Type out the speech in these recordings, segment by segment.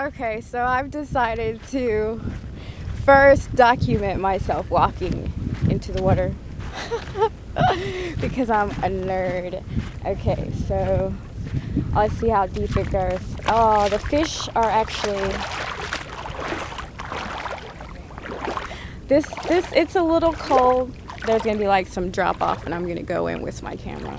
Okay, so I've decided to first document myself walking into the water because I'm a nerd. Okay, so let's see how deep it goes. Oh, the fish are actually this it's a little cold. There's gonna be like some drop off and I'm gonna go in with my camera.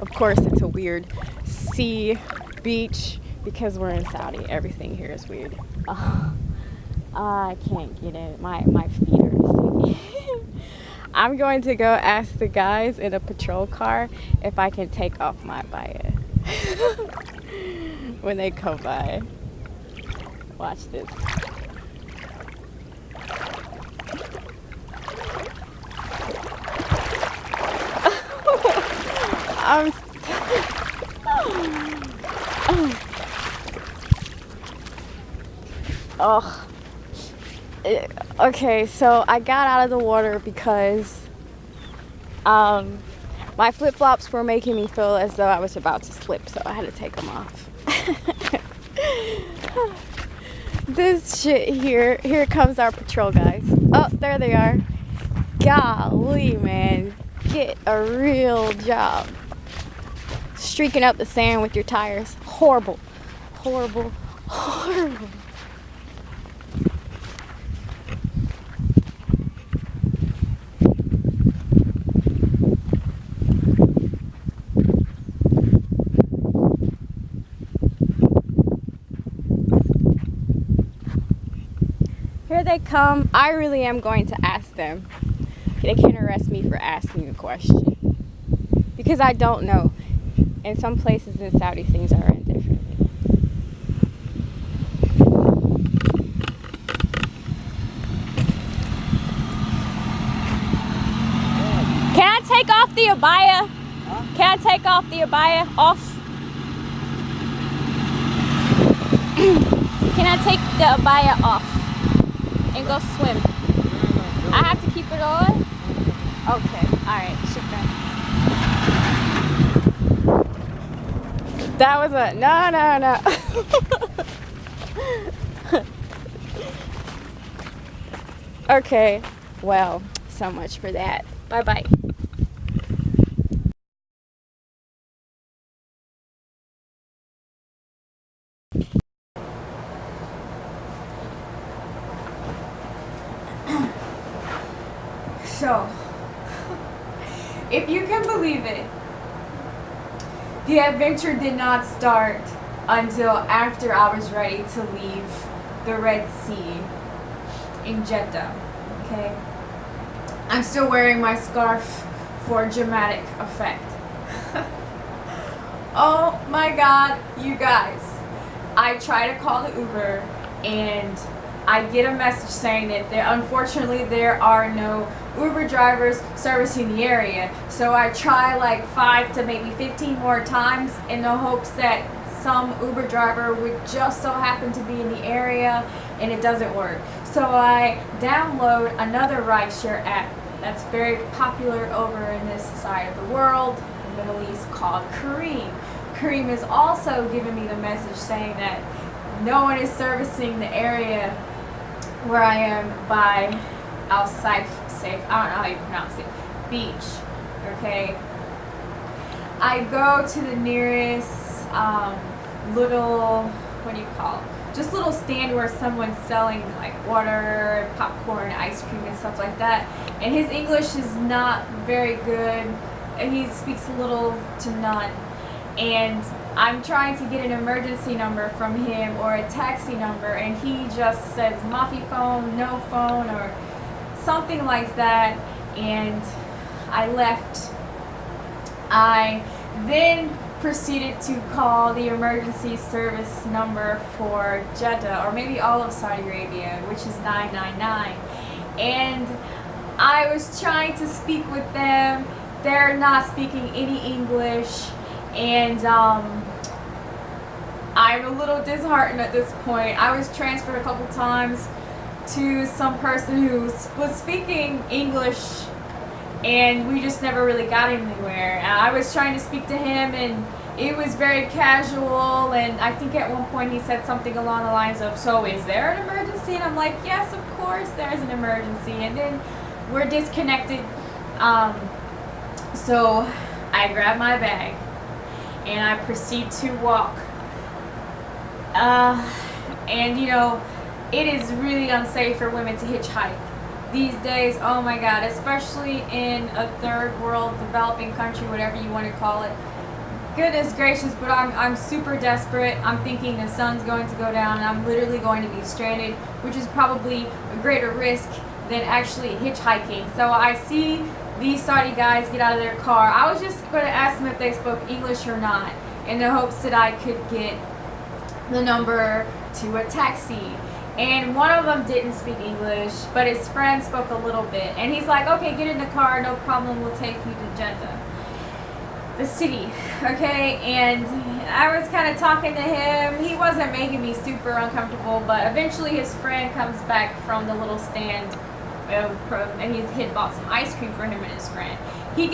Of course it's a weird sea beach because we're in Saudi. Everything here is weird. I can't get it. My feet are stinging. I'm going to go ask the guys in a patrol car if I can take off my abaya when they come by. Watch this. I'm oh. Okay, so I got out of the water because my flip-flops were making me feel as though I was about to slip, so I had to take them off. This shit here comes our patrol guys. Oh, there they are. Golly, man, get a real job. Streaking up the sand with your tires. Horrible, horrible, horrible. Here they come. I really am going to ask them. They can't arrest me for asking a question because I don't know. In some places in Saudi, things are different. Can I take off the abaya? Huh? Can I take off the abaya off? Can I take the abaya off and go swim? I have to keep it on? Okay, alright, shukran. That was a no. Okay, well, so much for that. Bye-bye. So, if you can believe it, the adventure did not start until after I was ready to leave the Red Sea in Jeddah, okay? I'm still wearing my scarf for dramatic effect. Oh my God, you guys. I try to call the Uber and I get a message saying that unfortunately there are no Uber drivers servicing the area. So I try like 5 to maybe 15 more times in the hopes that some Uber driver would just so happen to be in the area, and it doesn't work. So I download another rideshare app that's very popular over in this side of the world, the Middle East, called Kareem. Kareem is also giving me the message saying that no one is servicing the area where I am by Safe, I don't know how you pronounce it, beach, okay? I go to the nearest little, what do you call it? Just little stand where someone's selling like water, popcorn, ice cream and stuff like that. And his English is not very good. He speaks little to none. And I'm trying to get an emergency number from him or a taxi number, and he just says Mafi phone, no phone, or something like that. And I left. I then proceeded to call the emergency service number for Jeddah, or maybe all of Saudi Arabia, which is 999. And I was trying to speak with them. They're not speaking any English. And I'm a little disheartened at this point. I was transferred a couple times to some person who was speaking English, and we just never really got anywhere. And I was trying to speak to him in it was very casual, and I think at one point he said something along the lines of, so is there an emergency? And I'm like, yes, of course there's an emergency. And then we're disconnected. So I grab my bag and I proceed to walk. And you know, it is really unsafe for women to hitchhike these days. Oh my God, especially in a third world developing country, whatever you want to call it. Goodness gracious, but I'm super desperate. I'm thinking the sun's going to go down and I'm literally going to be stranded, which is probably a greater risk than actually hitchhiking. So I see these Saudi guys get out of their car. I was just going to ask them if they spoke English or not, in the hopes that I could get the number to a taxi. And one of them didn't speak English, but his friend spoke a little bit. And he's like, okay, get in the car, no problem, we'll take you to Jeddah, the city, okay? And I was kind of talking to him. He wasn't making me super uncomfortable, but eventually his friend comes back from the little stand, and he had bought some ice cream for him and his friend. He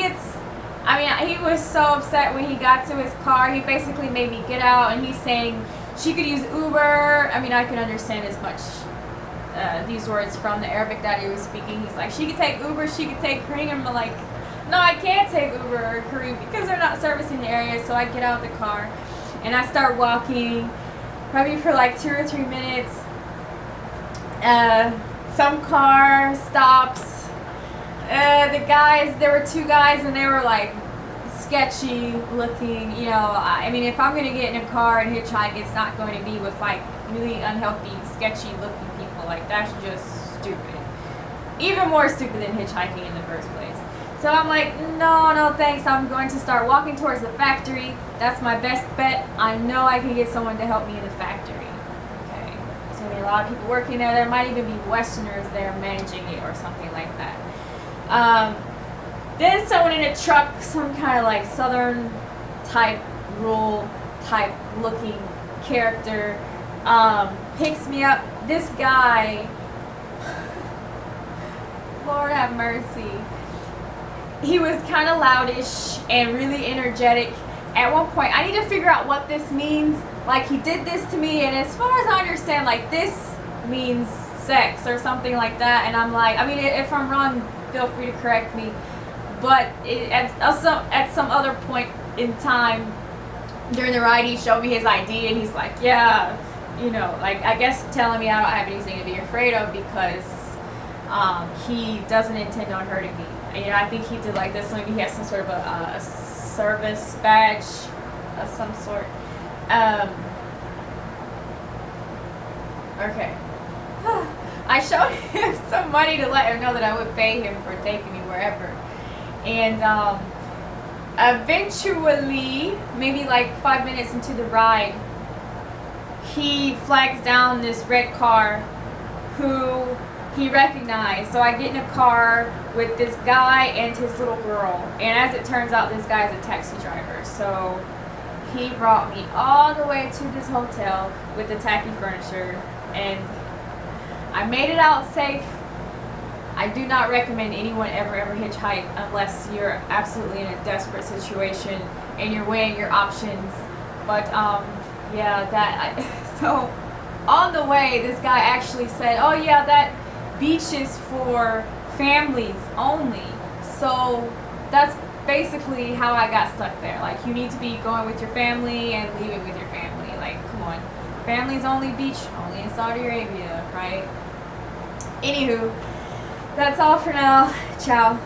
was so upset when he got to his car. He basically made me get out, and he's saying she could use Uber. I mean, I could understand as much these words from the Arabic that he was speaking. He's like, she could take Uber, she could take Kareem. I'm like, no, I can't take Uber or Kareem because they're not servicing the area. So I get out of the car and I start walking, probably for like 2 or 3 minutes. Some car stops. There were 2 guys and they were like sketchy looking. You know, I mean, if I'm going to get in a car and hitchhike, it's not going to be with like really unhealthy, sketchy looking people. Like, that's just stupid. Even more stupid than hitchhiking in the first place. So I'm like, no thanks. I'm going to start walking towards the factory. That's my best bet. I know I can get someone to help me in the factory. Okay. There's going to be a lot of people working there. There might even be Westerners there managing it or something like that. Then someone in a truck, some kind of like southern type, rural type looking character, picks me up. This guy, Lord have mercy. He was kind of loudish and really energetic. At one point, I need to figure out what this means. Like, he did this to me, and as far as I understand, like, this means sex or something like that. And I'm like, I mean, if I'm wrong, feel free to correct me. But at some other point in time during the ride, he showed me his ID, and he's like, yeah, you know, like, I guess telling me I don't have anything to be afraid of because he doesn't intend on hurting me. You know, I think he did like this. Maybe he has some sort of a service badge of some sort. Okay. I showed him some money to let him know that I would pay him for taking me wherever. And eventually, maybe like 5 minutes into the ride, he flags down this red car who he recognized. So I get in a car with this guy and his little girl. And as it turns out, this guy is a taxi driver. So he brought me all the way to this hotel with the tacky furniture. And I made it out safe. I do not recommend anyone ever hitchhike unless you're absolutely in a desperate situation and you're weighing your options. But yeah, so on the way, this guy actually said, oh yeah, that beach is for families only. So that's basically how I got stuck there. Like, you need to be going with your family and leaving with your family. Like, come on. Families only beach, only in Saudi Arabia, right? Anywho, that's all for now. Ciao.